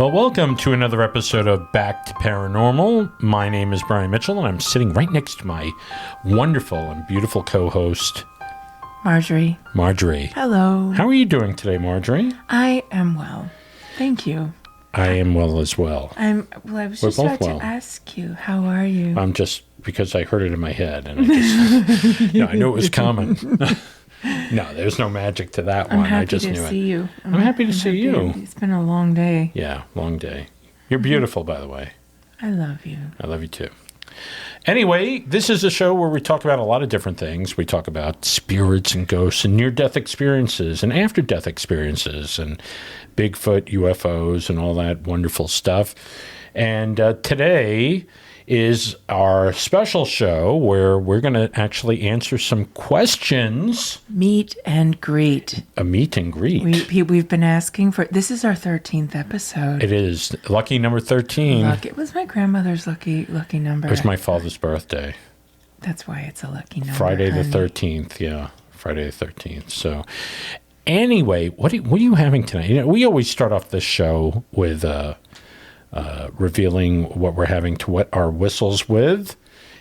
Well, welcome to another episode of Back to Paranormal. My name is Brian Mitchell, and I'm sitting right next to my wonderful and beautiful co-host, Marjorie. Marjorie. Hello. How are you doing today, Marjorie? I am well. Thank you. I am well as well. I was just about to ask you, how are you? I'm just, because I heard it in my head, and I just, I knew it was coming. No, there's no magic to that one. I just knew it. I'm happy to see you. It's been a long day. Yeah, long day. You're beautiful, by the way. I love you. I love you too. Anyway, this is a show where we talk about a lot of different things. We talk about spirits and ghosts and near-death experiences and after-death experiences and Bigfoot, UFOs, and all that wonderful stuff. And today is our special show where we're going to actually answer some questions. Meet and greet. A meet and greet. We've been asking for, this is our 13th episode. It is. Lucky number 13. It was my grandmother's lucky number. It was my father's birthday. That's why it's a lucky number. Friday the 13th, yeah. Friday the 13th. So anyway, what are you having tonight? You know, we always start off this show with revealing what we're having to wet our whistles with.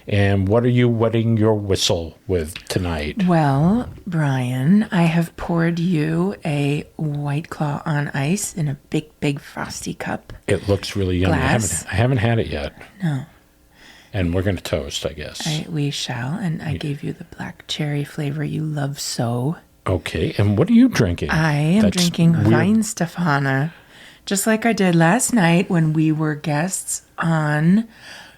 And what are you wetting your whistle with tonight? Well, Brian, I have poured you a White Claw on ice in a big frosty cup. It looks really yummy. I haven't had it yet. No. And we're going to toast, I guess. We shall. And I gave you the black cherry flavor you love so. Okay. And what are you drinking? I am drinking Weihenstephaner. Just like I did last night when we were guests on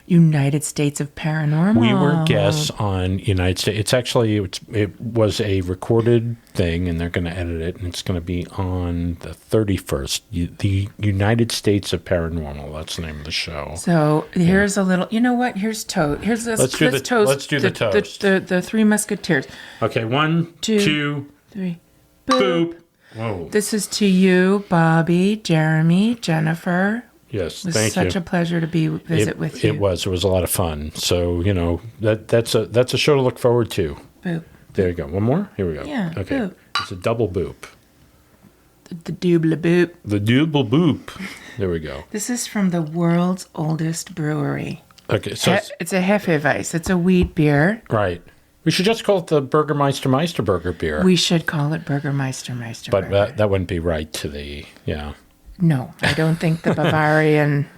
United States of Paranormal. We were guests on United States. It was a recorded thing, and they're going to edit it, and it's going to be on the 31st. The United States of Paranormal. That's the name of the show. So here's a little. You know what? Here's toast. Let's do the toast. The Three Musketeers. Okay, 1, 2, 3. Boop. Whoa. This is to you, Bobby, Jeremy, Jennifer. Yes, it was thank you. such a pleasure to visit with you. It was a lot of fun. So, that's a show to look forward to. Boop. There you go. One more? Here we go. Yeah, okay. boop. It's a double boop. The double boop. The double boop. There we go. This is from the world's oldest brewery. Okay, so it's a Hefeweiss. It's a wheat beer. Right. We should just call it the Burgermeister Burger beer. We should call it Burgermeister But Burger. that wouldn't be right to the, No, I don't think the Bavarian...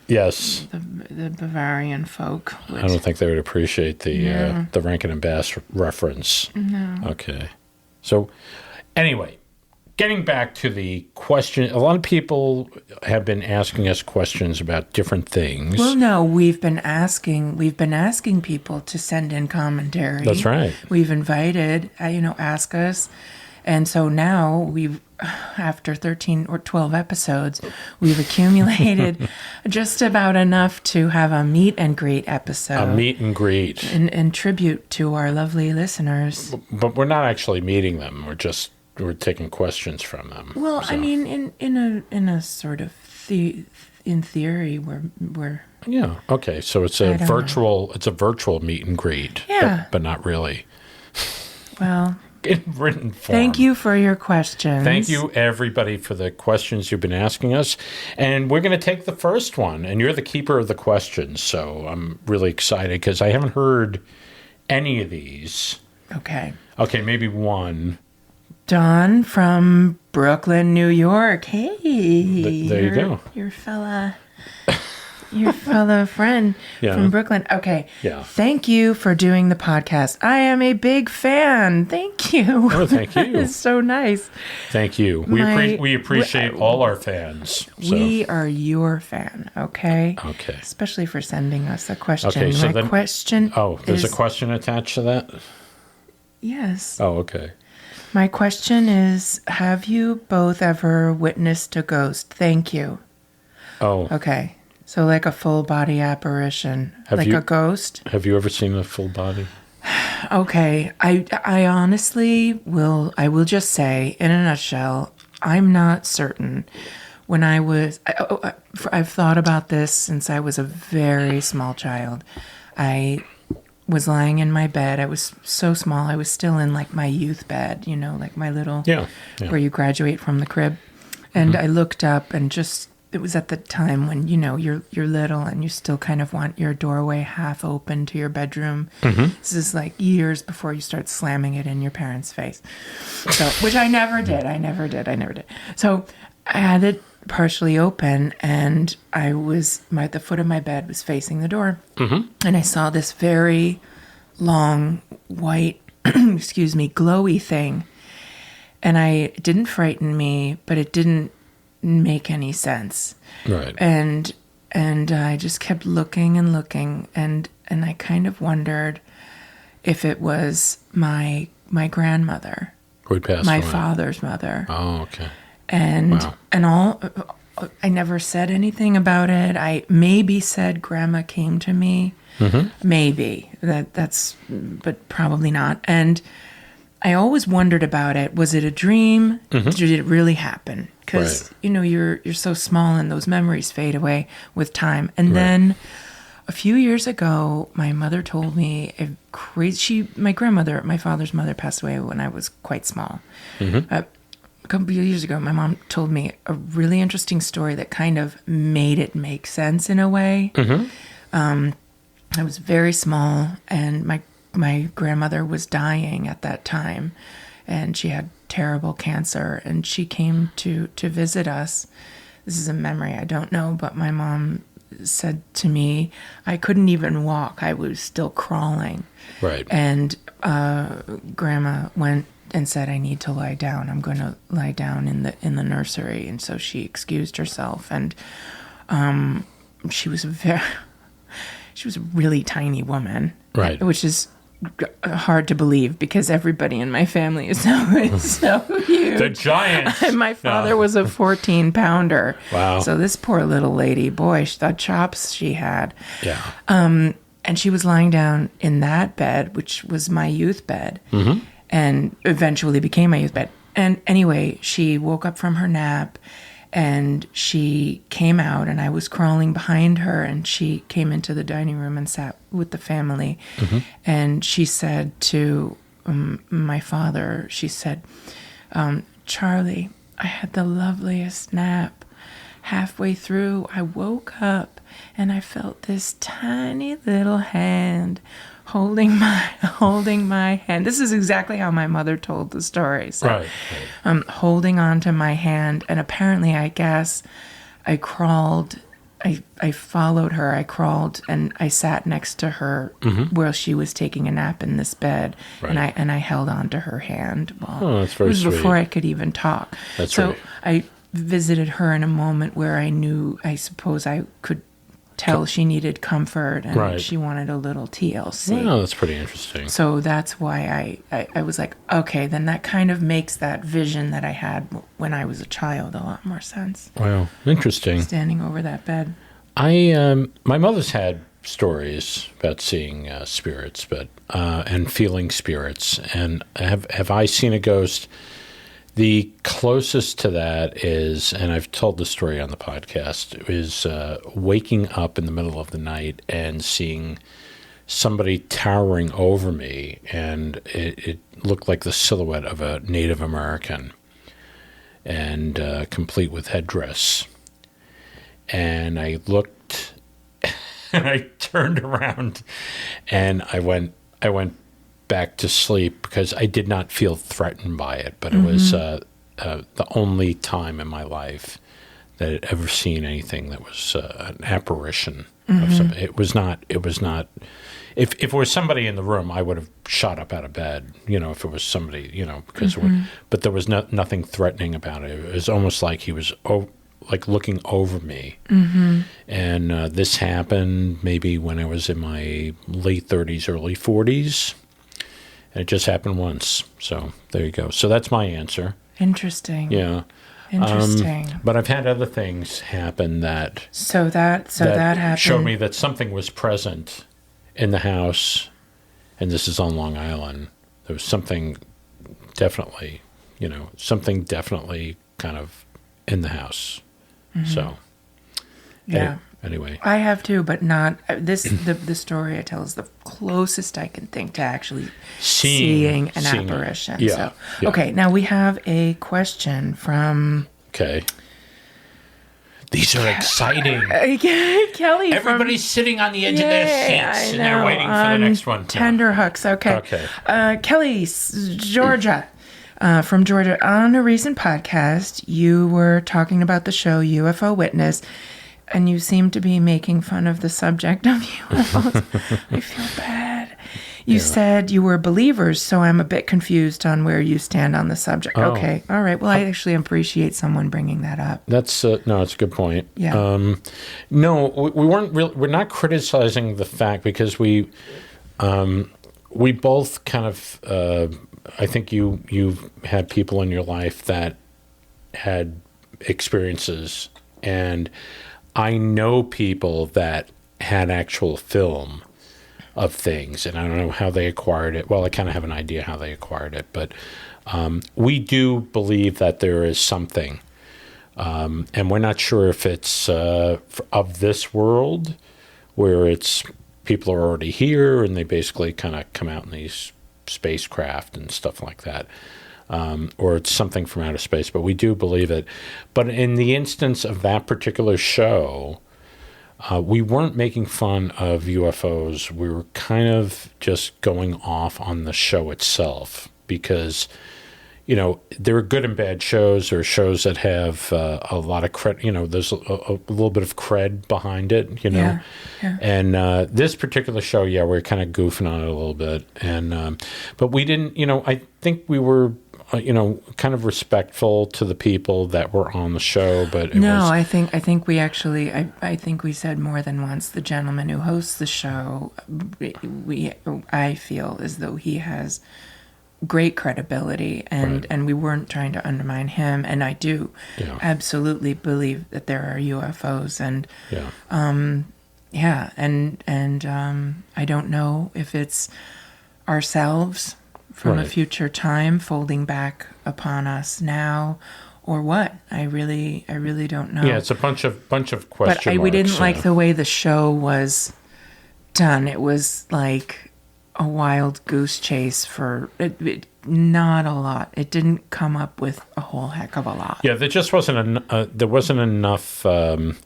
Yes. The Bavarian folk would. I don't think they would appreciate the Rankin and Bass reference. No. Okay. So, anyway, getting back to the question, a lot of people have been asking us questions about different things. Well, no, we've been asking people to send in commentary. That's right. We've invited, ask us. And so now after 13 or 12 episodes, we've accumulated just about enough to have a meet and greet episode. A meet and greet. In tribute to our lovely listeners. But we're not actually meeting them. We're taking questions from them. Well, so. I mean, in a sort of in theory, we're yeah. Okay. So it's a virtual meet and greet. Yeah. But not really. Well. In written form. Thank you for your questions. Thank you, everybody, for the questions you've been asking us. And we're going to take the first one, and you're the keeper of the questions, so I'm really excited because I haven't heard any of these. Okay, maybe one. Don from Brooklyn, New York. Hey. There you go. Your fellow friend from Brooklyn. Okay. Yeah. Thank you for doing the podcast. I am a big fan. Thank you. Oh, thank you. It's so nice. Thank you. We appreciate all our fans. So. We are your fan, okay? Okay. Especially for sending us a question. Okay, so question there's a question attached to that? Yes. Oh, okay. My question is, have you both ever witnessed a ghost? Thank you. Oh. Okay. So like a full body apparition, a ghost. Have you ever seen a full body? Okay. I honestly will just say in a nutshell, I'm not certain. When I've thought about this since I was a very small child. I was lying in my bed. I was so small. I was still in like my youth bed, like my little, where you graduate from the crib. And I looked up and just it was at the time when, you know, you're little and you still kind of want your doorway half open to your bedroom. This is like years before you start slamming it in your parents' face. So, which I never did. So I had it partially open, and the foot of my bed was facing the door. And I saw this very long, white, glowy thing. And it didn't frighten me, but it didn't make any sense. Right. And I just kept looking and looking, and I kind of wondered if it was my grandmother, Who had passed my away. father's mother. Oh, okay. And Wow. I never said anything about it. I maybe said grandma came to me. Maybe but probably not. And I always wondered about it. Was it a dream? Did it really happen? Because, you know, you're so small and those memories fade away with time. And then a few years ago, my mother told me my grandmother, my father's mother, passed away when I was quite small. A couple of years ago, my mom told me a really interesting story that kind of made it make sense in a way. I was very small, and my grandmother was dying at that time, and she had terrible cancer, and she came to visit us. This is a memory I don't know, but my mom said to me, I couldn't even walk. I was still crawling. Right. And grandma went and said, I need to lie down. I'm going to lie down in the nursery. And so she excused herself, and she was a really tiny woman. Right. Which is hard to believe because everybody in my family is so huge. The giants. And my father was a 14-pounder. Wow. So this poor little lady, boy, the chops she had. Yeah. And she was lying down in that bed, which was my youth bed, and eventually became my youth bed. And anyway, she woke up from her nap, and she came out, and I was crawling behind her, and she came into the dining room and sat with the family. And she said to my father, she said, Charlie, I had the loveliest nap. Halfway through, I woke up, and I felt this tiny little hand holding my hand. This is exactly how my mother told the story. So, Right. Holding on to my hand, and apparently, I guess, I crawled. I followed her. I crawled, and I sat next to her while she was taking a nap in this bed, Right. and I held on to her hand. Oh, that's very It was sweet. before I could even talk. That's so right. I visited her in a moment where I suppose I could tell she needed comfort, and Right. she wanted a little TLC. Wow, that's pretty interesting. So that's why I was like, okay, then that kind of makes that vision that I had when I was a child a lot more sense. Wow, interesting. Standing over that bed. My mother's had stories about seeing spirits, but and feeling spirits. And have I seen a ghost? The closest to that is, and I've told the story on the podcast, is waking up in the middle of the night and seeing somebody towering over me, and it looked like the silhouette of a Native American, and complete with headdress. And I looked, and I turned around, and I went back to sleep because I did not feel threatened by it. But it was the only time in my life that I'd ever seen anything that was an apparition of something. It was not. If it was somebody in the room, I would have shot up out of bed. You know, if it was somebody, you know, because. But there was nothing threatening about it. It was almost like he was like looking over me. And this happened maybe when I was in my late 30s, early 40s. And it just happened once. So there you go. So that's my answer. Interesting. Yeah. Interesting. But I've had other things happen that that happened. showed me that something was present in the house. And this is on Long Island. There was something definitely kind of in the house. So, Yeah. Anyway. I have too, but not this. The story I tell is the closest I can think to actually seeing an apparition. Yeah, So, okay, now we have a question from. Okay. These are exciting. Kelly. Everybody's sitting on the edge of their seats and they're waiting for the next one. Tender hooks. Okay. Kelly, Georgia. From Georgia. On a recent podcast, you were talking about the show UFO Witness, and you seem to be making fun of the subject of UFOs. I feel bad. You said you were believers, so I'm a bit confused on where you stand on the subject. Oh. Okay. All right. Well, I actually appreciate someone bringing that up. That's no, it's a good point. Yeah. No, we weren't. We're not criticizing the fact because we both kind of. I think you've had people in your life that had experiences, and I know people that had actual film of things, and I don't know how they acquired it. Well, I kind of have an idea how they acquired it, but we do believe that there is something, and we're not sure if it's of this world, where it's people are already here and they basically kind of come out in these spacecraft and stuff like that, or it's something from outer space, but we do believe it. But in the instance of that particular show, we weren't making fun of UFOs. We were kind of just going off on the show itself because, you know, there are good and bad shows. There are shows that have a lot of cred. You know, there's a little bit of cred behind it. You know, Yeah. and this particular show, we're kind of goofing on it a little bit. And but we didn't. You know, I think we were. Kind of respectful to the people that were on the show, but I think we actually, I think we said more than once, the gentleman who hosts the show, I feel as though he has great credibility, and we weren't trying to undermine him, and I do absolutely believe that there are UFOs, and I don't know if it's ourselves from a future time folding back upon us now, or what. I really don't know. Yeah, it's a bunch of question marks. We didn't like the way the show was done. It was like a wild goose chase for it, not a lot. It didn't come up with a whole heck of a lot. Yeah, there just wasn't there wasn't enough enough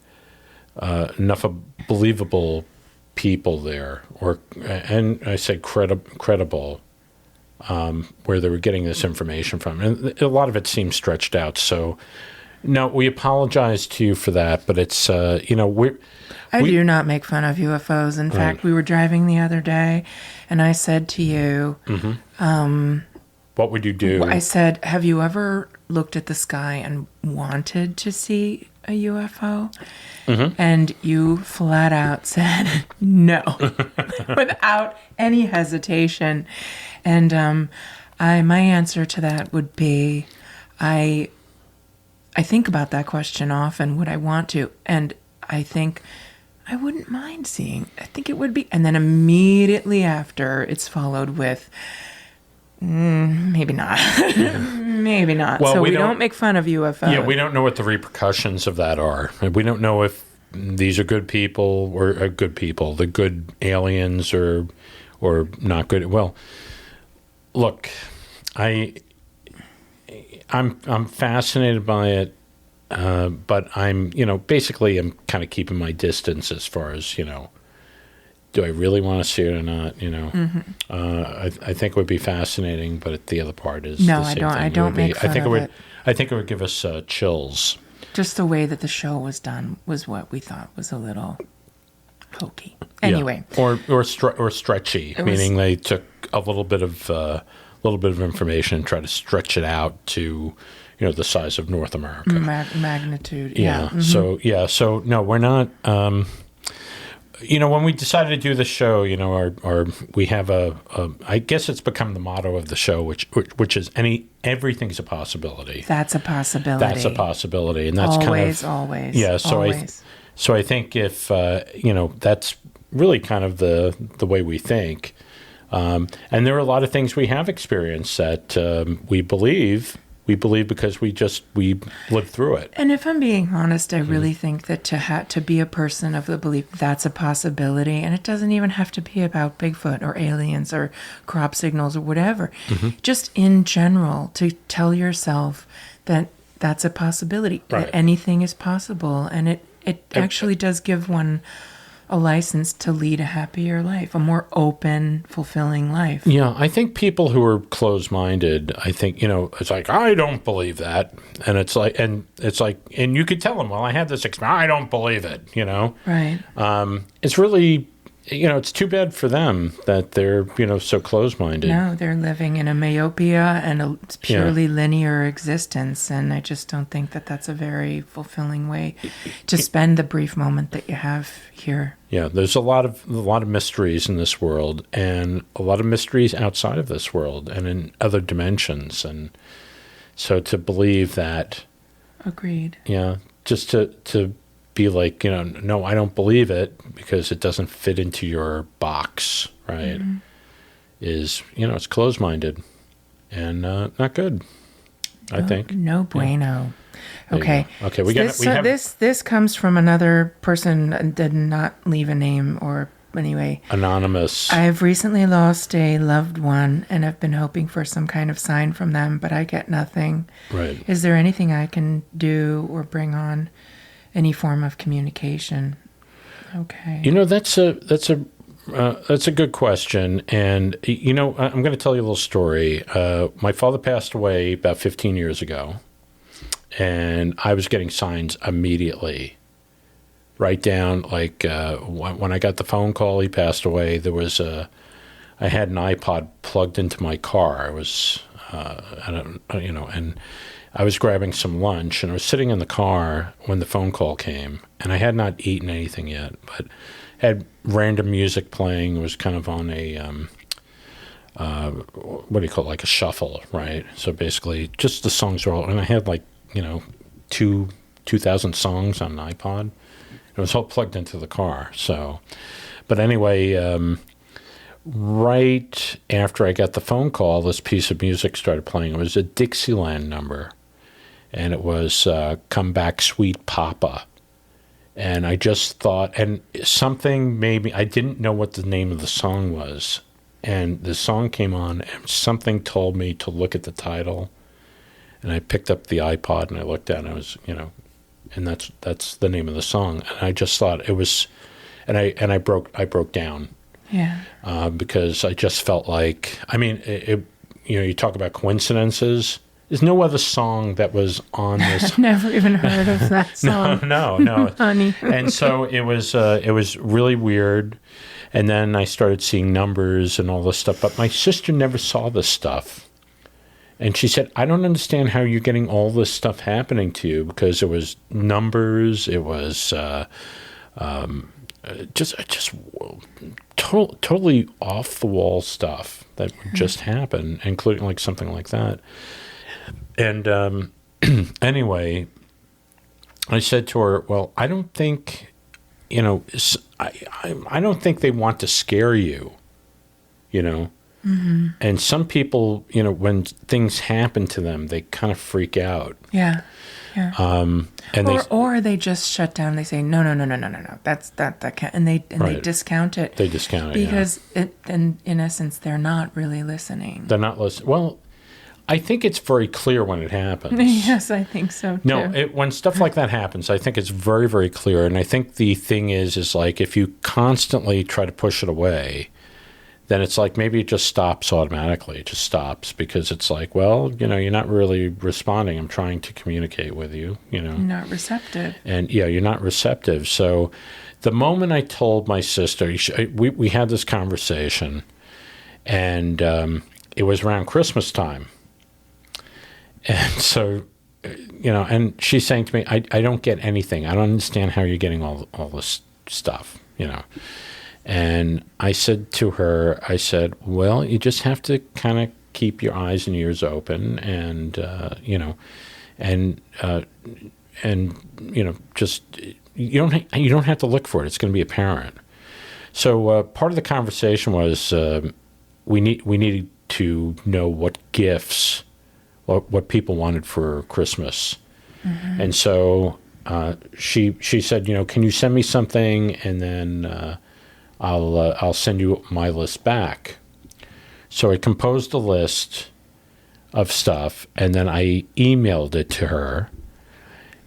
of believable people there, and I say credible. Where they were getting this information from. And a lot of it seems stretched out. So, no, we apologize to you for that, but it's, I do not make fun of UFOs. In fact, we were driving the other day, and I said to you... what would you do? I said, have you ever looked at the sky and wanted to see a UFO? And you flat out said no, without any hesitation. And my answer to that would be, I think about that question often. Would I want to? And I think I wouldn't mind seeing. I think it would be. And then immediately after, it's followed with, maybe not. Maybe not. Well, so we don't make fun of UFOs. Yeah, we don't know what the repercussions of that are. We don't know if these are good people or good people, the good aliens or not good. Well, look, I'm fascinated by it, but I'm basically I'm kind of keeping my distance as far as do I really want to see it or not? I think it would be fascinating, but the other part is no, the same I don't. thing. I don't make fun of it. I think it would give us chills. Just the way that the show was done was what we thought was a little hokey. Anyway, or stretchy, meaning they took a little bit of information and tried to stretch it out to the size of North America magnitude. Yeah. So no, we're not. When we decided to do the show, we have I guess it's become the motto of the show, which is everything's a possibility. That's a possibility. That's a possibility, and that's always. Yeah. So always. I think if that's really kind of the way we think, and there are a lot of things we have experienced that we believe because we lived through it. And if I'm being honest, I really think that to be a person of the belief that's a possibility, and it doesn't even have to be about Bigfoot or aliens or crop signals or whatever. Just in general, to tell yourself that that's a possibility. Right. Anything is possible, and it actually does give one a license to lead a happier life, a more open, fulfilling life. Yeah, I think people who are closed-minded, I think, it's like, I don't believe that. And it's like, and you could tell them, well, I had this experience. I don't believe it, Right. It's really, it's too bad for them that they're, so closed-minded. No, they're living in a myopia and a purely linear existence, and I just don't think that that's a very fulfilling way to spend the brief moment that you have here. Yeah, there's a lot of mysteries in this world, and a lot of mysteries outside of this world and in other dimensions, and so to believe that. Agreed. Yeah, just to be like, no, I don't believe it because it doesn't fit into your box, right? Mm-hmm. Is, it's closed-minded and not good, I think. No bueno. Okay. Okay, this comes from another person that did not leave a name, or anyway. Anonymous. I've recently lost a loved one and have been hoping for some kind of sign from them, but I get nothing. Right. Is there anything I can do or bring on any form of communication? Okay. That's a good question, and I'm going to tell you a little story. My father passed away about 15 years ago, and I was getting signs immediately. Right down, like when I got the phone call, he passed away. I had an iPod plugged into my car. I was, and I was grabbing some lunch, and I was sitting in the car when the phone call came, and I had not eaten anything yet, but had random music playing. It was kind of on a, what do you call it, like a shuffle, right? So basically, just the songs were all, and I had 2,000 songs on an iPod. It was all plugged into the car. So, but anyway, right after I got the phone call, this piece of music started playing. It was a Dixieland number, and it was "Come Back, Sweet Papa." And I just thought, and something made me, I didn't know what the name of the song was. And the song came on, and something told me to look at the title. And I picked up the iPod, and I looked at it, and I was, and that's the name of the song. And I just thought it was, and I broke down. Yeah. Because I just felt like, you talk about coincidences. There's no other song that was on this. I've never even heard of that song. No. Honey. And so it was really weird. And then I started seeing numbers and all this stuff. But my sister never saw this stuff. And she said, I don't understand how you're getting all this stuff happening to you, because it was numbers. It was just totally off the wall stuff that would just happen, including like something like that. And anyway, I said to her, well, I don't think, I don't think they want to scare you, Mm-hmm. And some people, when things happen to them, they kind of freak out. Yeah. Yeah. And or they just shut down. They say, no. That can't, and they discount it. They discount it because in essence, they're not really listening. They're not listening. Well, I think it's very clear when it happens. Yes, I think so too. No, when stuff like that happens, I think it's very, very clear. And I think the thing is like if you constantly try to push it away, then it's like maybe it just stops automatically. It just stops because it's like, well, you're not really responding. I'm trying to communicate with you, You're not receptive. And you're not receptive. So the moment I told my sister, we had this conversation, and it was around Christmas time. And so, and she's saying to me, I don't get anything. I don't understand how you're getting all this stuff, And I said to her, well, you just have to kind of keep your eyes and ears open, and just you don't have to look for it. It's going to be apparent. So part of the conversation was we needed to know what gifts, what people wanted for Christmas, mm-hmm. And so she said, can you send me something, and then I'll send you my list back. So I composed a list of stuff, and then I emailed it to her,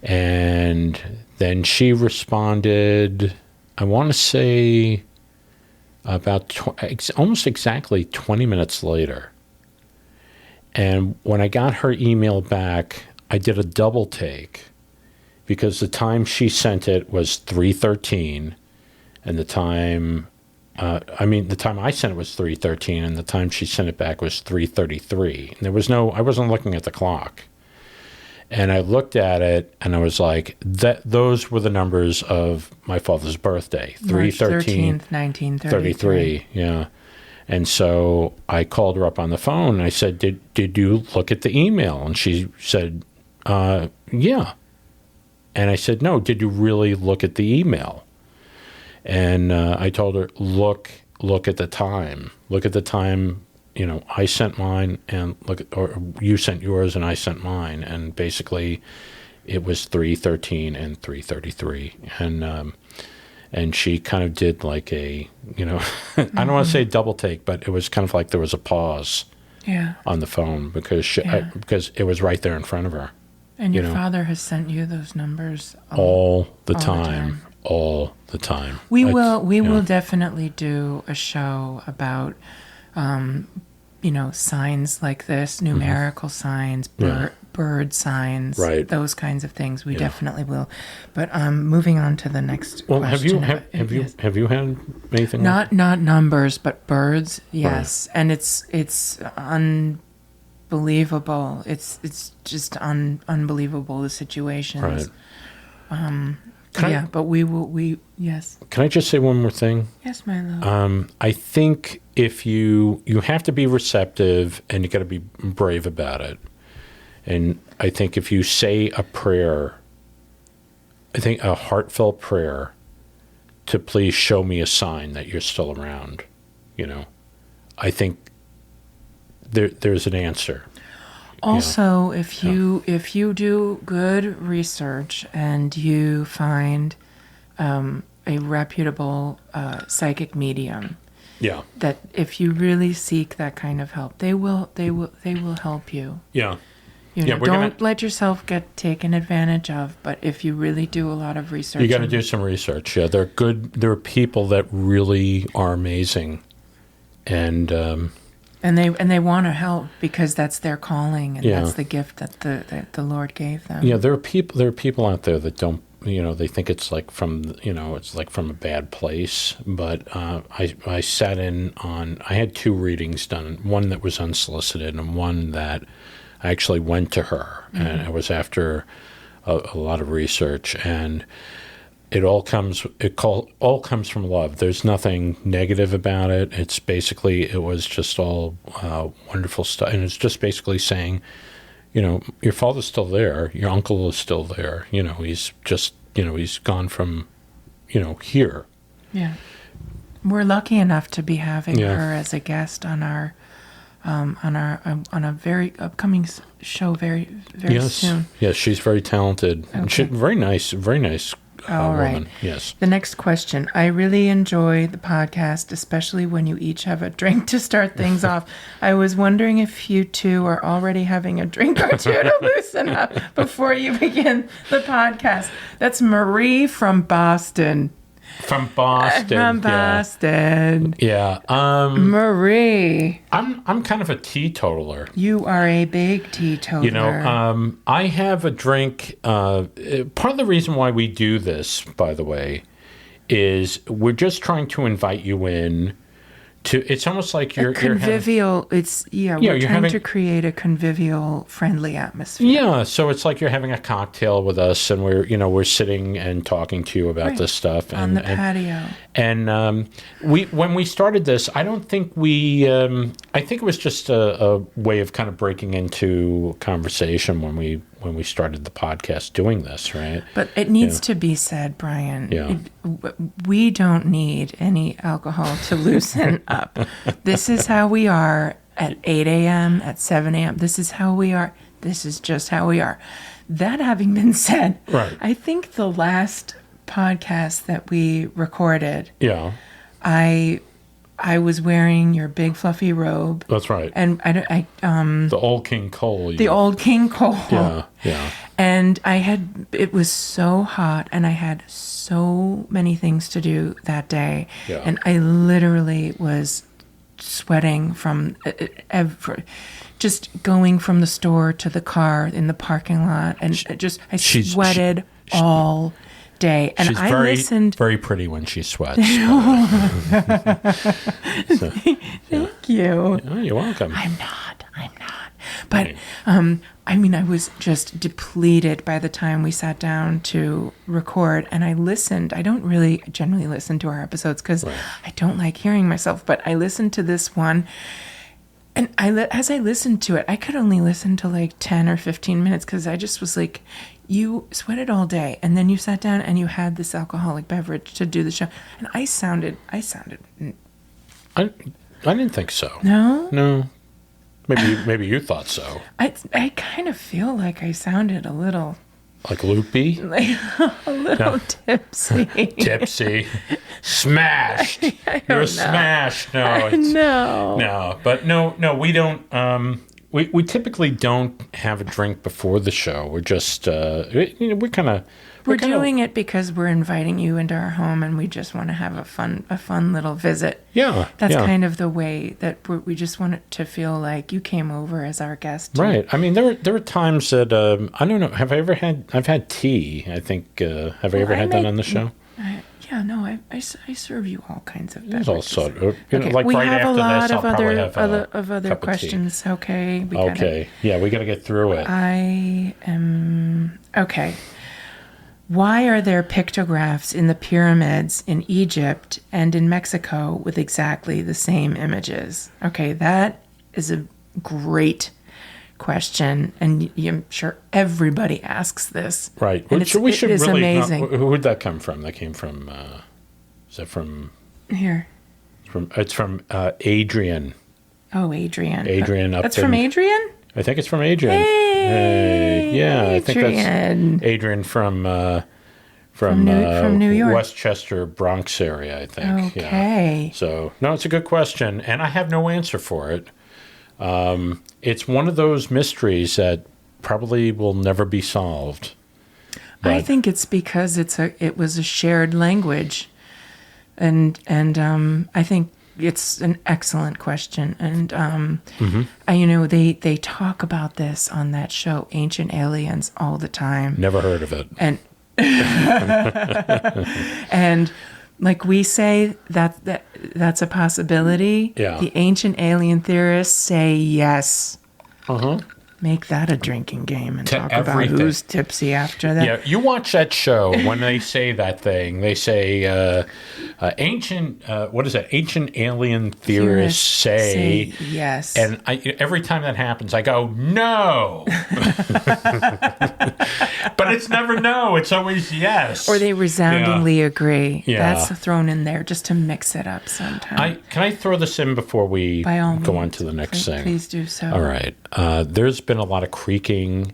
and then she responded, I want to say about almost exactly 20 minutes later. And when I got her email back, I did a double take, because the time she sent it was 3:13, and the time the time I sent it was 3:13, and the time she sent it back was 3:33. And I wasn't looking at the clock. And I looked at it, and I was like, those were the numbers of my father's birthday, 3/13, 1933. Yeah. And so I called her up on the phone, and I said, did you look at the email? And she said, yeah. And I said, no, did you really look at the email? And I told her, look at the time. Look at the time. I sent mine, and or you sent yours, and I sent mine. And basically, it was 3:13 and 3:33. And she kind of did like a, I don't want to say double take, but it was kind of like there was a pause on the phone, because because it was right there in front of her. And your father has sent you those numbers all the time. All the time. We will definitely do a show about, signs like this, numerical signs, bird signs, those kinds of things. We definitely will. But moving on to the next question. Have you had anything? Not numbers, but birds. Yes, right. And it's unbelievable. It's just unbelievable, the situations. Right. But yes. Can I just say one more thing? Yes, my love. I think if you have to be receptive, and you got to be brave about it. And I think if you say a prayer, I think a heartfelt prayer to please show me a sign that you're still around, I think there's an answer. Also, if you do good research and you find a reputable psychic medium, that if you really seek that kind of help, they will help you. Yeah. Don't let yourself get taken advantage of. But if you really do a lot of research, you got to do some research. Yeah, they're good. There are people that really are amazing, and they want to help because that's their calling, and that's the gift that the Lord gave them. Yeah, there are people out there that don't, they think it's like from a bad place. But I sat in on, I had 2 readings done, one that was unsolicited and one that I actually went to her, and it was after a lot of research, and it all comes from love. There's nothing negative about it. It's basically, it was just all wonderful stuff, and it's just basically saying, your father's still there, your uncle is still there. He's just, he's gone from, here. Yeah, we're lucky enough to be having her as a guest on our. On a very upcoming show very soon. Yes, she's very talented. Okay. And very nice All right. woman. Yes. The next question. I really enjoy the podcast, especially when you each have a drink to start things off. I was wondering if you two are already having a drink or two to loosen up before you begin the podcast. That's Marie from Boston. From Boston. Yeah. Marie. I'm kind of a teetotaler. You are a big teetotaler. I have a drink. Part of the reason why we do this, by the way, is we're just trying to invite you in. It's almost like you're convivial. We're trying to create a convivial, friendly atmosphere. Yeah, so it's like you're having a cocktail with us, and we're sitting and talking to you about this stuff on the patio. And when we started this, I don't think I think it was just a way of kind of breaking into conversation when we started the podcast doing this, right? But it needs to be said, Brian. Yeah. We don't need any alcohol to loosen up. This is how we are at 8 a.m., at 7 a.m. This is how we are. This is just how we are. That having been said, right. I think the last podcast that we recorded, yeah, I I was wearing your big fluffy robe. That's right. And the old King Cole. The old King Cole. Yeah. And it was so hot, and I had so many things to do that day. Yeah. And I literally was sweating from just going from the store to the car in the parking lot. And I sweated all day. And she's listened. Very pretty when she sweats. Thank you. Oh, you're welcome. I'm not. But, I was just depleted by the time we sat down to record, and I listened. I don't really generally listen to our episodes because I don't like hearing myself, but I listened to this one, and as I listened to it, I could only listen to like 10 or 15 minutes because I just was like, you sweated all day, and then you sat down and you had this alcoholic beverage to do the show, and I sounded. I didn't think so. No. Maybe you thought so. I kind of feel like I sounded a little like loopy, tipsy. Tipsy, smashed. You're smashed. No, but no. We don't. We typically don't have a drink before the show. We're just we're doing it because we're inviting you into our home, and we just want to have a fun little visit. Yeah, that's kind of the way that we just want it to feel like you came over as our guest. Right. I mean, there were times that I don't know. Have I ever had? I've had tea. I think. Have I ever had that on the show? I serve you all kinds of beverages. Also, like we right have after a lot this, of other other questions. Okay. We got to get through it. I am okay. Why are there pictographs in the pyramids in Egypt and in Mexico with exactly the same images? Okay, that is a great question, and I'm sure everybody asks this. Right. And we should it's really. amazing. Who would that come from? That came from. Is that from? Here. It's from Adrian. Oh, Adrian. Adrian. That's from Adrian? I think it's from Adrian. Hey, yeah, Adrian. I think that's Adrian from New York, Westchester, Bronx area. I think. Okay. Yeah. So no, it's a good question, and I have no answer for it. It's one of those mysteries that probably will never be solved. But I think it's because it was a shared language, and I think it's an excellent question, and they talk about this on that show, Ancient Aliens, all the time. Never heard of it, and and like we say that's a possibility. Yeah. The ancient alien theorists say yes. Uh-huh. Make that a drinking game and talk everything. About who's tipsy after that. Yeah, you watch that show when they say that thing. They say ancient. What is that? Ancient alien theorists say yes. And every time that happens, I go no. But it's never no. It's always yes. Or they resoundingly agree. Yeah. That's thrown in there just to mix it up sometimes. Can I throw this in before we go on to the next thing? Please do so. All right. There's been a lot of creaking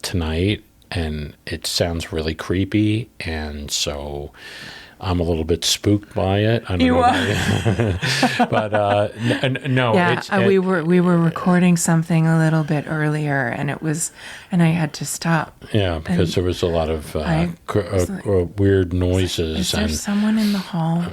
tonight, and it sounds really creepy, and so I'm a little bit spooked by it. I don't know. But no. Yeah, we were recording something a little bit earlier, and I had to stop. Yeah, because there was a lot of weird noises. Is there someone in the hall?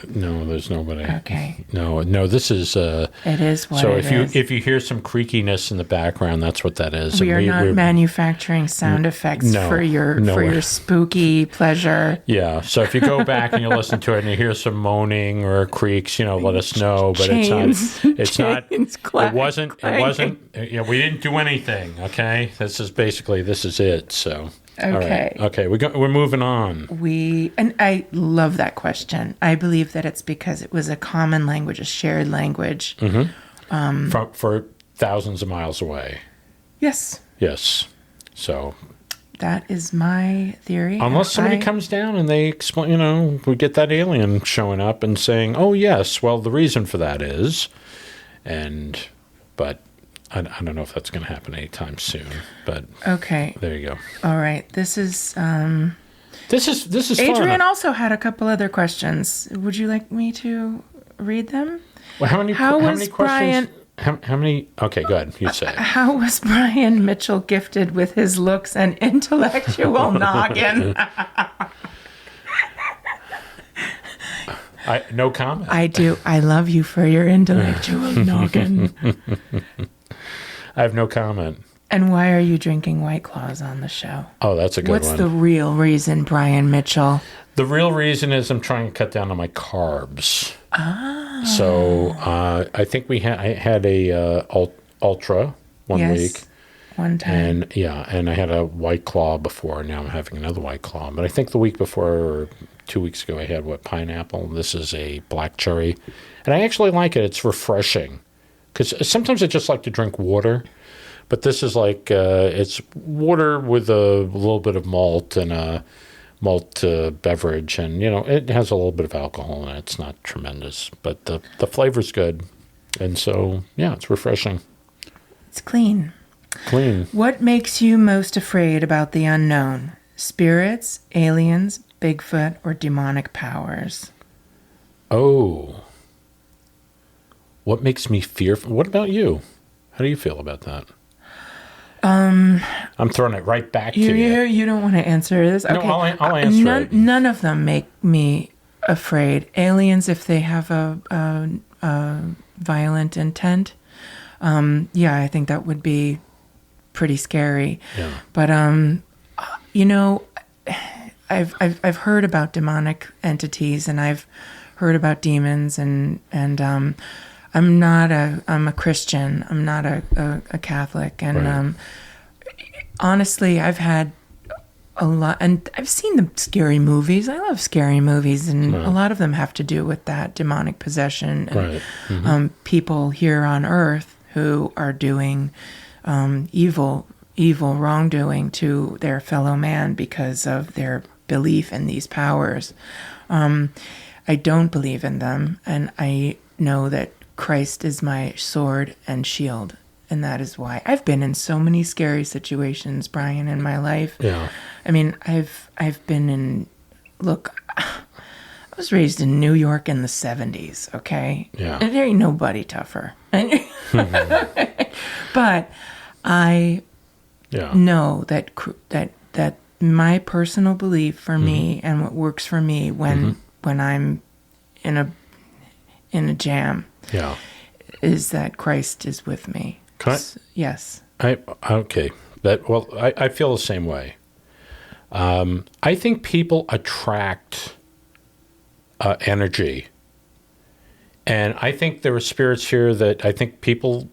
No, there's nobody. Okay. No. This is. It is what so it is. if you hear some creakiness in the background, that's what that is. We're not manufacturing sound effects for your spooky pleasure. Yeah. So if you go back and you listen to it and you hear some moaning or creaks, let us know. But it's not. It wasn't. We didn't do anything. Okay. This is it. So. Okay. Right. Okay. We're moving on. And I love that question. I believe that it's because it was a common language, a shared language. Mm-hmm. For thousands of miles away. Yes. Yes. So. That is my theory. Unless somebody comes down and they explain, we get that alien showing up and saying, "Oh yes, well the reason for that is," but. I don't know if that's going to happen anytime soon, but okay. There you go. All right, this is This is Adrian fun. Also had a couple other questions. Would you like me to read them? Well, how many questions? Brian? How many? Okay, go ahead. You say it. How was Brian Mitchell gifted with his looks and intellectual noggin? No comment. I do. I love you for your intellectual noggin. I have no comment. And why are you drinking White Claws on the show? Oh, that's a good one. What's the real reason, Brian Mitchell? The real reason is I'm trying to cut down on my carbs. Ah. So I think I had a Ultra one week. One time. And I had a White Claw before. Now I'm having another White Claw. But I think the week before, or 2 weeks ago, I had pineapple. This is a black cherry. And I actually like it. It's refreshing. Because sometimes I just like to drink water. But this is like, it's water with a little bit of malt and a malt beverage. And, it has a little bit of alcohol in it. It's not tremendous. But the flavor's good. And so, yeah, it's refreshing. It's clean. Clean. What makes you most afraid about the unknown? Spirits, aliens, Bigfoot, or demonic powers? Oh. What makes me fearful? What about you? How do you feel about that? I'm throwing it right back to you. You don't want to answer this? Okay. No, I'll answer it. None of them make me afraid. Aliens, if they have a violent intent, I think that would be pretty scary. Yeah. But I've heard about demonic entities, and I've heard about demons, and I'm a Christian. I'm not a Catholic, and right. Honestly, I've had a lot, and I've seen the scary movies. I love scary movies, and a lot of them have to do with that demonic possession and right. Mm-hmm. People here on Earth who are doing evil wrongdoing to their fellow man because of their belief in these powers. I don't believe in them, and I know that Christ is my sword and shield, and that is why I've been in so many scary situations, Brian, in my life. Yeah. I mean, I've been in. Look, I was raised in New York in the 70s. Okay. Yeah. And there ain't nobody tougher. But I know that my personal belief for me and what works for me when I'm in a jam is that Christ is with me. Yes. Okay. I feel the same way. I think people attract energy. And I think there are spirits here that I think people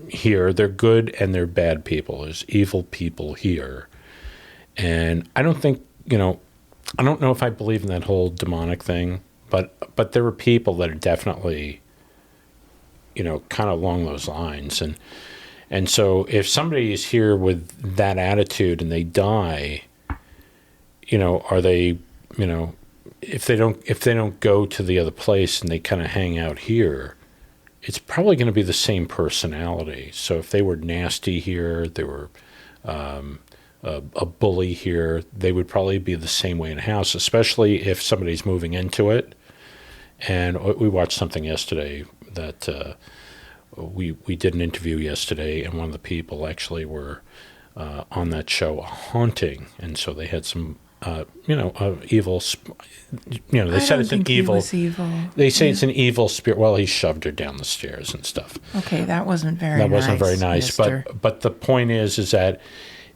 here, they're good and they're bad people. There's evil people here. And I don't think, I don't know if I believe in that whole demonic thing, but there are people that are definitely, kind of along those lines. And so if somebody is here with that attitude and they die, are they, if they don't go to the other place and they kind of hang out here, it's probably going to be the same personality. So if they were nasty here, they were a bully here, they would probably be the same way in a house, especially if somebody's moving into it. And we watched something yesterday that we did an interview yesterday, and one of the people actually were on that show, A Haunting, and so they had some evil. They said it's an evil. They say it's an evil spirit. Well, he shoved her down the stairs and stuff. Okay, that wasn't very nice. That wasn't very nice. Mister. But the point is that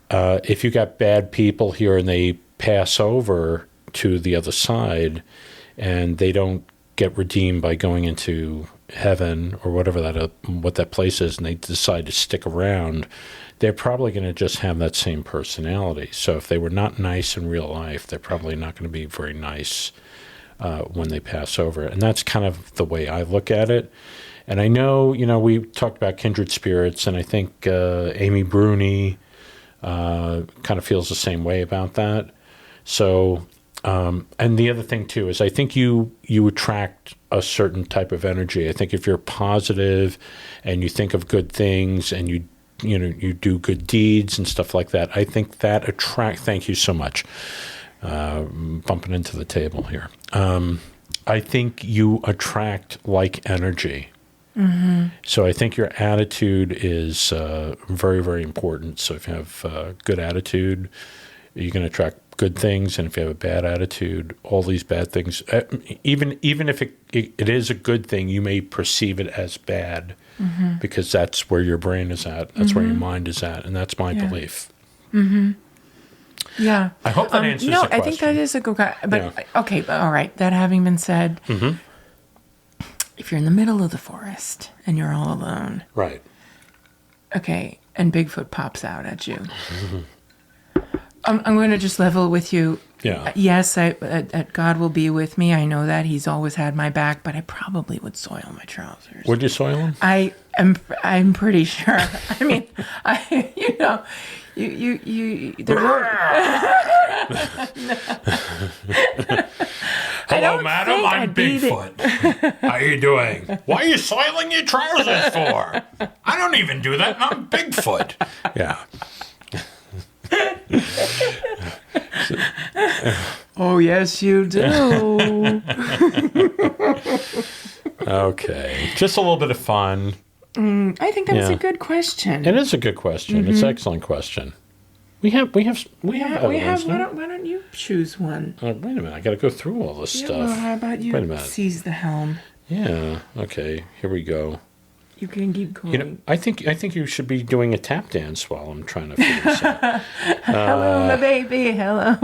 if you got bad people here and they pass over to the other side, and they don't get redeemed by going into heaven or whatever what that place is, and they decide to stick around, they're probably going to just have that same personality. So if they were not nice in real life, they're probably not going to be very nice when they pass over. And that's kind of the way I look at it. And I know, we talked about kindred spirits, and I think Amy Bruni kind of feels the same way about that. So, and the other thing too is I think you attract a certain type of energy. I think if you're positive and you think of good things and you do good deeds and stuff like that, I think that thank you so much. Bumping into the table here. I think you attract like energy. Mm-hmm. So I think your attitude is very, very important. So if you have good attitude, you can attract good things, and if you have a bad attitude, all these bad things, even if it is a good thing, you may perceive it as bad because that's where your brain is at, that's where your mind is at, and that's my belief. Yeah. I hope that answers the question. I think that is a good question. But okay, all right. That having been said, if you're in the middle of the forest and you're all alone, Right. okay, and Bigfoot pops out at you. I'm going to just level with you. Yeah. Yes, God will be with me. I know that He's always had my back, but I probably would soil my trousers. Would you soil them? I'm pretty sure. I mean, Hello, madam. I'm Bigfoot. How you doing? Why are you soiling your trousers for? I don't even do that, and I'm Bigfoot. Yeah. Oh, yes, you do. Okay. Just a little bit of fun. I think that was a good question. It is a good question. It's an excellent question. We have evidence, no? Why don't you choose one? Wait a minute. I got to go through all this stuff. Well, how about you Wait a minute. seize the helm? Yeah. Okay. Here we go. You can keep going. You know, I think you should be doing a tap dance while I'm trying to figure this out. Hello, my baby. Hello.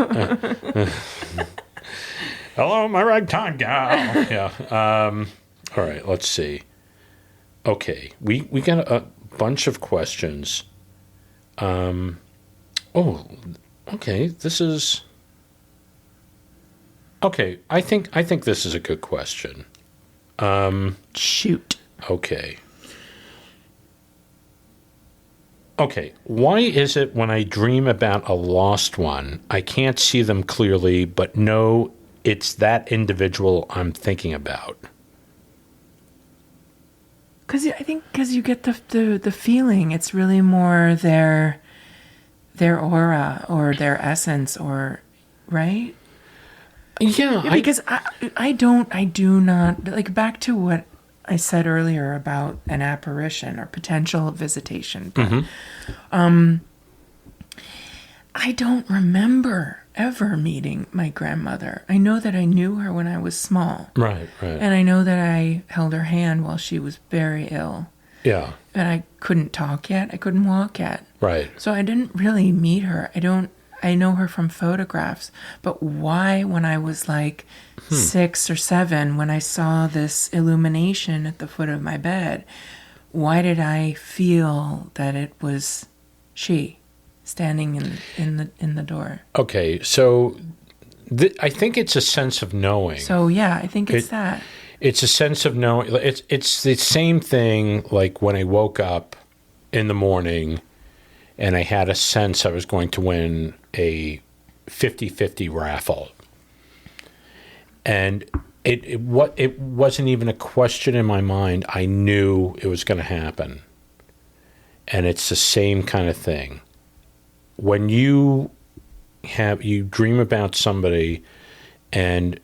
Hello, my ragtime gal. Yeah. All right. Let's see. Okay. We got a bunch of questions. Oh. Okay. This is. Okay. I think this is a good question. Shoot. Okay. Okay, why is it when I dream about a lost one, I can't see them clearly, but know it's that individual I'm thinking about? Because you get the feeling. It's really more their aura or their essence, or right? Yeah, because I do not, like, back to what I said earlier about an apparition or potential visitation. But, I don't remember ever meeting my grandmother. I know that I knew her when I was small. Right. And I know that I held her hand while she was very ill. Yeah. And I couldn't talk yet. I couldn't walk yet. Right. So I didn't really meet her. I know her from photographs, but why, when I was like 6 or 7, when I saw this illumination at the foot of my bed, why did I feel that it was she standing in the door? Okay, so I think it's a sense of knowing. So yeah, I think it's that. It's a sense of knowing. It's the same thing like when I woke up in the morning and I had a sense I was going to win a 50-50 raffle. And it wasn't even a question in my mind. I knew it was going to happen. And it's the same kind of thing. When you dream about somebody, and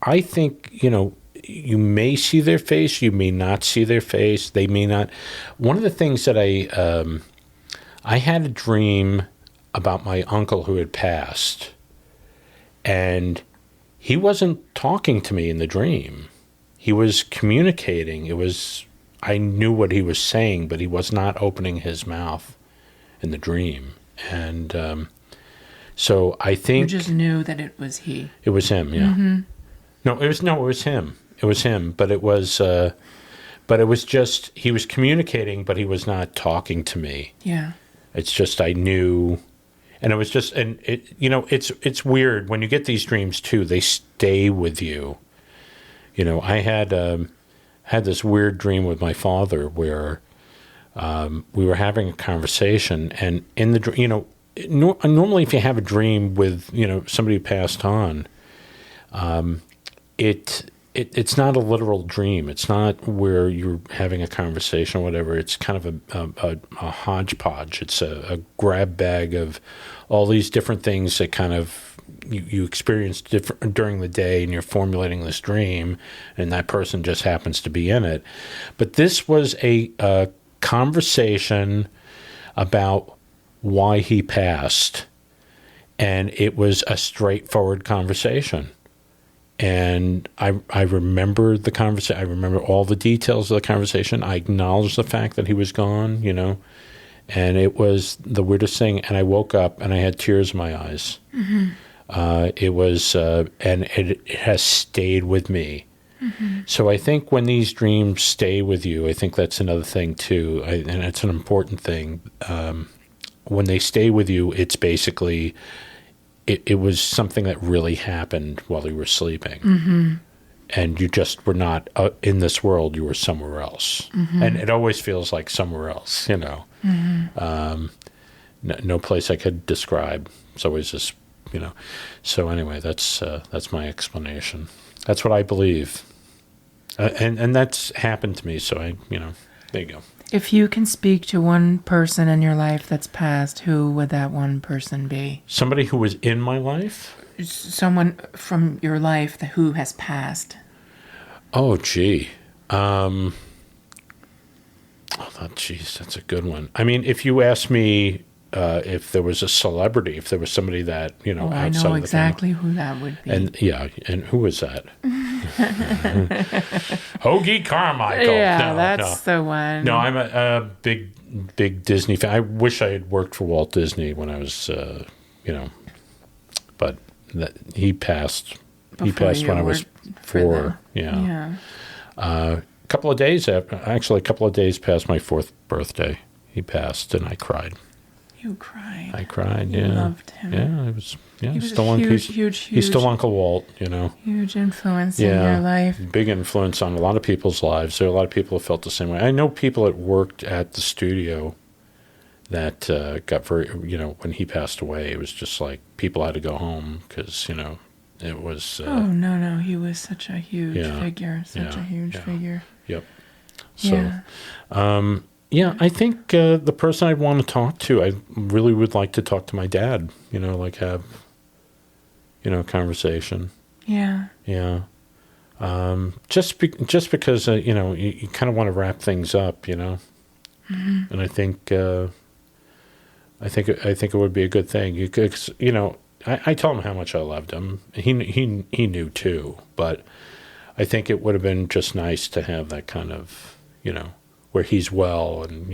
I think, you may see their face, you may not see their face, they may not. One of the things that I had a dream about my uncle who had passed, and he wasn't talking to me in the dream. He was communicating. I knew what he was saying, but he was not opening his mouth in the dream. And so I think... You just knew that it was he. It was him, yeah. Mm-hmm. No, it was him. It was him, but it was just, he was communicating, but he was not talking to me. Yeah. It's just, I knew, and it was just, and it's weird when you get these dreams too, they stay with you. I had this weird dream with my father where we were having a conversation, and in the dream, normally if you have a dream with, somebody who passed on, it's not a literal dream. It's not where you're having a conversation or whatever. It's kind of a hodgepodge. It's a grab bag of all these different things that kind of you experience different during the day, and you're formulating this dream, and that person just happens to be in it. But this was a conversation about why he passed, and it was a straightforward conversation. And I remember the conversation. I remember all the details of the conversation. I acknowledged the fact that he was gone, and it was the weirdest thing. And I woke up and I had tears in my eyes. It was, and it has stayed with me. So I think when these dreams stay with you, I think that's another thing too, and it's an important thing. When they stay with you, it's basically, it was something that really happened while you were sleeping. And you just were not in this world, you were somewhere else. And it always feels like somewhere else, no place I could describe. It's always just, So anyway, that's my explanation. That's what I believe. And that's happened to me, so there you go. If you can speak to one person in your life that's passed, who would that one person be? Somebody who was in my life? Someone from your life who has passed. Oh, gee. Geez, that's a good one. I mean, if you ask me if there was a celebrity, if there was somebody that, outside I know exactly who that would be. And who was that? Hoagie Carmichael. Yeah, that's the one. No, I'm a big Disney fan. I wish I had worked for Walt Disney when I was, but he passed. He passed when I was 4. Yeah. A couple of days past my 4th birthday, he passed, and I cried. You cried. I cried. You loved him. Yeah, it was. Yeah, he was huge. He's still Uncle Walt. Huge influence in your life. Big influence on a lot of people's lives. There are a lot of people who felt the same way. I know people that worked at the studio that got very. When he passed away, it was just like people had to go home because it was. Oh no! He was such a huge figure. Figure. Yep. So. Yeah. I think the person I'd want to talk to, I really would like to talk to my dad, have, a conversation. Yeah. Yeah. Just because, you kind of want to wrap things up, And I think it would be a good thing. I told him how much I loved him. He knew too, but I think it would have been just nice to have that kind of, where he's well and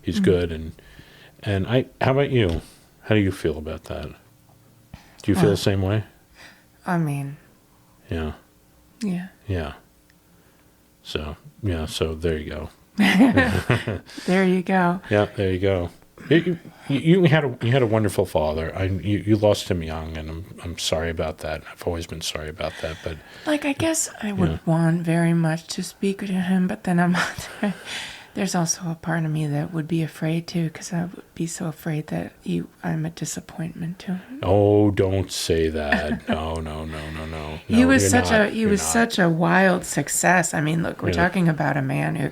he's good and how about you? How do you feel about that? Do you feel the same way? I mean, yeah. So there you go. There you go. Yeah, there you go. You had a wonderful father. You lost him young, and I'm sorry about that. I've always been sorry about that. But I guess I would want very much to speak to him, but then there's also a part of me that would be afraid too, because I would be so afraid that I'm a disappointment to him. Oh, don't say that. No. He was such a wild success. I mean, look, we're talking about a man who.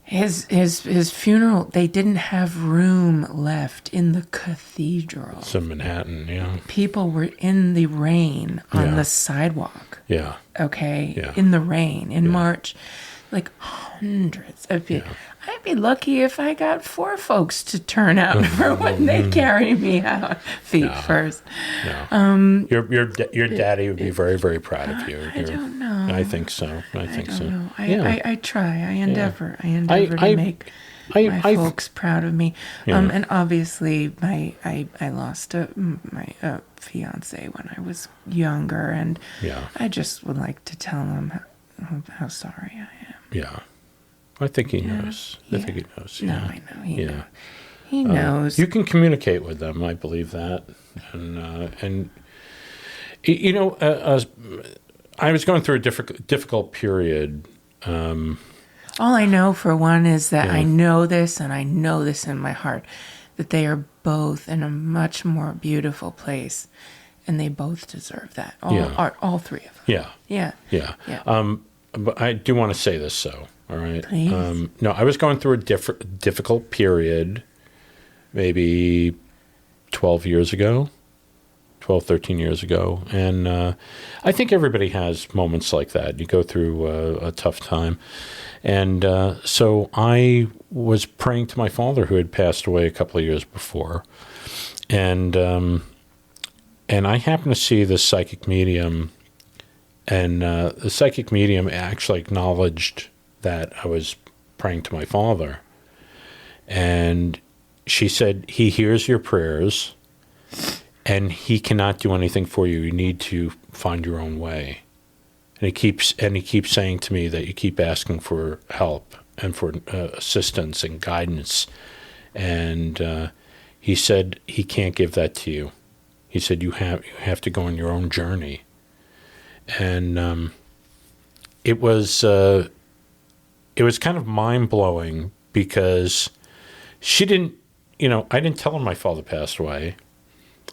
His funeral, they didn't have room left in the cathedral. It's in Manhattan, yeah. People were in the rain on the sidewalk. Yeah. Okay? Yeah. In the rain in March. Like hundreds of people. I'd be lucky if I got 4 folks to turn out for when they carry me out feet first. No. Your daddy would be very, very proud of you. I don't know. I think so. I don't know. I try. I endeavor. I endeavor to make my folks proud of me. And obviously, I lost my fiance when I was younger, and I just would like to tell him how sorry I am. Yeah. I think he knows. I think he knows. No, I know. He knows. You can communicate with them. I believe that. And I was going through a difficult period. All I know, for one, is that I know this, and I know this in my heart, that they are both in a much more beautiful place, and they both deserve that. All 3 of them. Yeah. But I do want to say this, though. All right. Please. No, I was going through a difficult period, maybe 12 years ago, 12, 13 years ago. And I think everybody has moments like that. You go through a tough time. And so I was praying to my father, who had passed away a couple of years before. And I happened to see this psychic medium. And the psychic medium actually acknowledged that I was praying to my father. And she said, he hears your prayers, and he cannot do anything for you. You need to find your own way. And he keeps saying to me that you keep asking for help and for assistance and guidance. And he said he can't give that to you. He said you have to go on your own journey. And it was kind of mind-blowing, because she didn't, I didn't tell her my father passed away.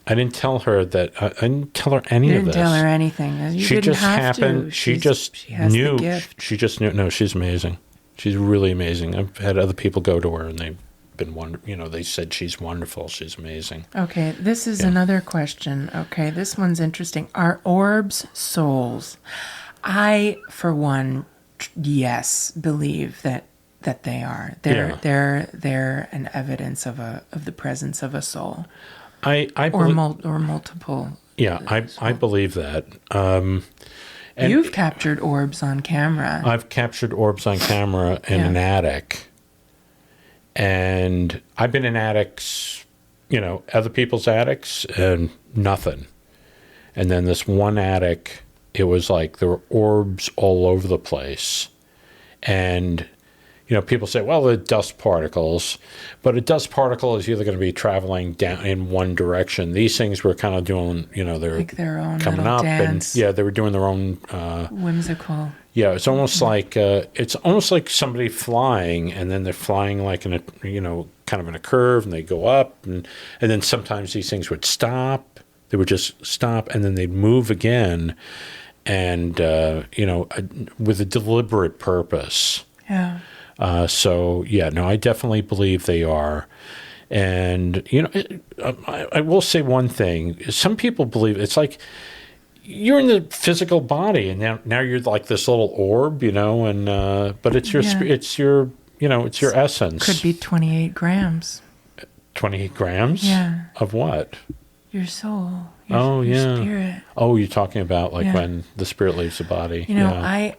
I didn't tell her that. I didn't tell her any of this. Didn't tell her anything. She just happened. She just knew. She just knew. No, she's amazing. She's really amazing. I've had other people go to her, and they've been wonderful. They said she's wonderful. She's amazing. Okay, this is another question. Okay, this one's interesting. Are orbs souls? I, for one, yes, believe that they are. They're an evidence of the presence of a soul. I or multiple. Yeah, I believe that. And you've captured orbs on camera. I've captured orbs on camera in an attic. And I've been in attics, other people's attics, and nothing. And then this one attic, it was like there were orbs all over the place. And people say, well, they're dust particles, but a dust particle is either going to be traveling down in one direction. These things were kind of doing, they're like their own coming up, dance. and they were doing their own whimsical. Yeah, it's almost like somebody flying, and then they're flying like in a kind of in a curve, and they go up, and then sometimes these things would stop. They would just stop, and then they'd move again, and with a deliberate purpose. Yeah. I definitely believe they are. And, I will say one thing. Some people believe it's like you're in the physical body, and now you're like this little orb, but it's your essence. Could be 28 grams. 28 grams? Yeah. Of what? Your soul. Your spirit. Oh, you're talking about when the spirit leaves the body. I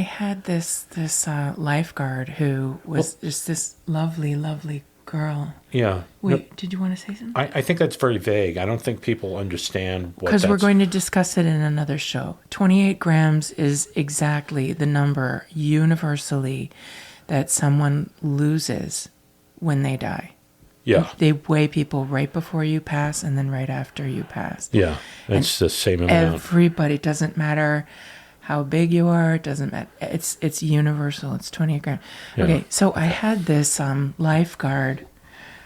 had this lifeguard who was just this lovely, lovely girl. Yeah. Wait, did you want to say something? I think that's very vague. I don't think people understand what because we're going to discuss it in another show. 28 grams is exactly the number universally that someone loses when they die. Yeah. They weigh people right before you pass and then right after you pass. Yeah. It's the same amount. Everybody, doesn't matter how big you are, it doesn't matter. It's universal. It's 28 grams. Yeah. Okay, so I had this lifeguard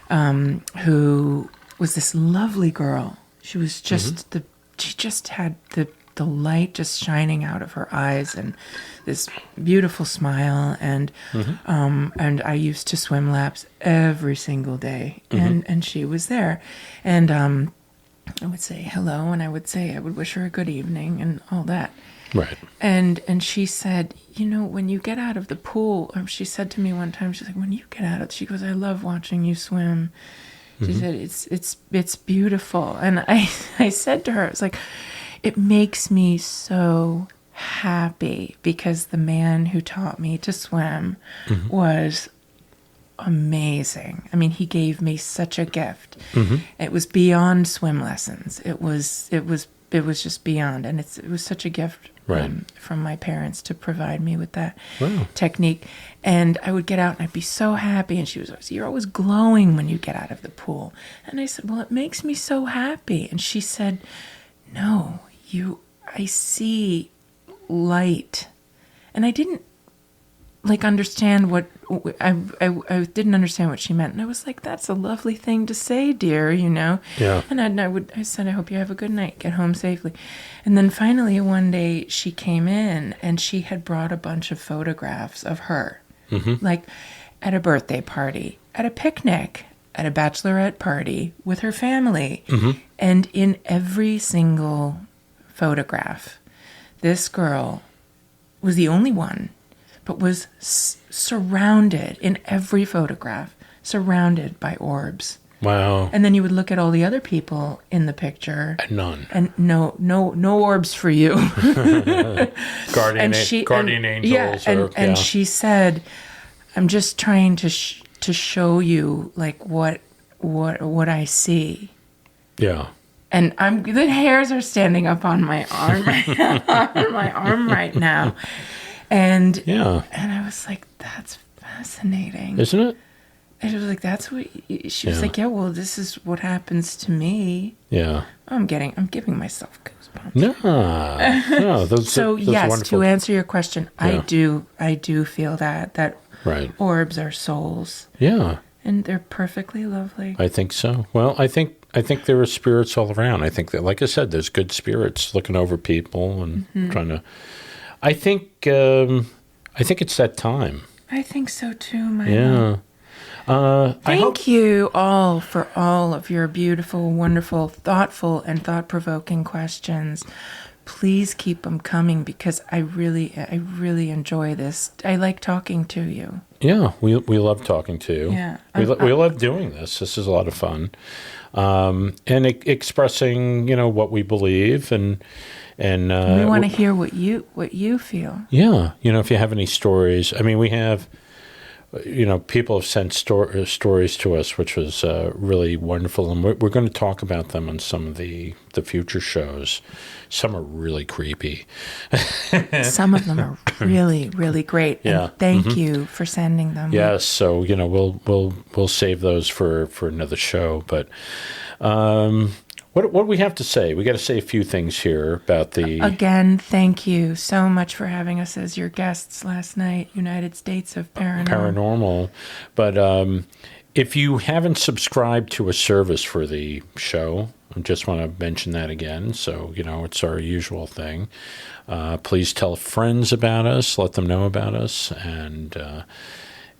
who was this lovely girl. She was just she just had the light just shining out of her eyes and this beautiful smile, and I used to swim laps every single day, and she was there, and I would say hello, and I would wish her a good evening and all that. Right. And she said, when you get out of the pool, or she said to me one time, she's like, when you get out of, she goes, I love watching you swim. She said, it's beautiful. And I said to her, it's like, it makes me so happy, because the man who taught me to swim was amazing. I mean, he gave me such a gift. It was beyond swim lessons. It was just beyond, and it was such a gift from my parents to provide me with that technique. And I would get out and I'd be so happy, and she was always, you're always glowing when you get out of the pool. And I said, well, it makes me so happy. And she said, no, I see light. And I didn't understand what I didn't understand what she meant, and I was like, "That's a lovely thing to say, dear," Yeah. And I said, "I hope you have a good night. Get home safely." And then finally one day she came in, and she had brought a bunch of photographs of her, like at a birthday party, at a picnic, at a bachelorette party with her family. And in every single photograph, this girl was the only one, but was surrounded in every photograph, surrounded by orbs. Wow. And then you would look at all the other people in the picture. And none. And no orbs for you. Guardian angels. And she said, I'm just trying to show you like what I see. Yeah. And the hairs are standing up on my arm, on my arm right now. And I was like, that's fascinating. Isn't it? And it was like, that's what she was like, yeah, well, this is what happens to me. Yeah. I'm giving myself goosebumps. No, those yes, wonderful. to answer your question, I do feel that Right. orbs are souls. Yeah. And they're perfectly lovely. I think so. Well, I think there are spirits all around. I think that, like I said, there's good spirits looking over people and trying to. I think it's that time. I think so too, my Yeah. Thank you all for all of your beautiful, wonderful, thoughtful, and thought-provoking questions. Please keep them coming because I really enjoy this. I like talking to you. Yeah, we love talking to you. Yeah. We love doing this. This is a lot of fun. And expressing, what we believe and we want to hear what you feel. Yeah, if you have any stories. I mean, we have people have sent stories to us, which was really wonderful, and we're going to talk about them on some of the future shows. Some are really creepy. Some of them are really, really great. Yeah. And thank you for sending them. Yes, so we'll save those for another show. But what do we have to say? We got to say a few things here about the. Again, thank you so much for having us as your guests last night, United States of Paranormal. But if you haven't subscribed to a service for the show, I just want to mention that again. So, it's our usual thing. Please tell friends about us, let them know about us. And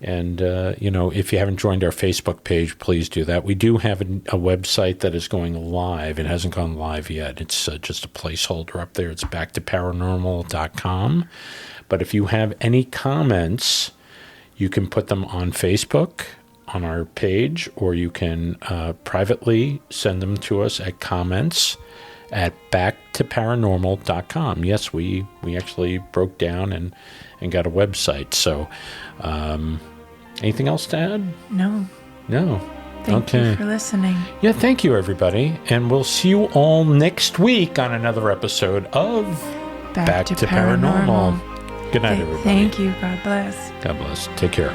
if you haven't joined our Facebook page, please do that. We do have a website that is going live. It hasn't gone live yet. It's just a placeholder up there. It's backtoparanormal.com. But if you have any comments, you can put them on Facebook on our page, or you can privately send them to us at comments at backtoparanormal.com. Yes, we actually broke down and got a website. So anything else to add? No. Thank you for listening. Yeah, thank you, everybody. And we'll see you all next week on another episode of Back to Paranormal. Good night, everybody. Thank you. God bless. God bless. Take care.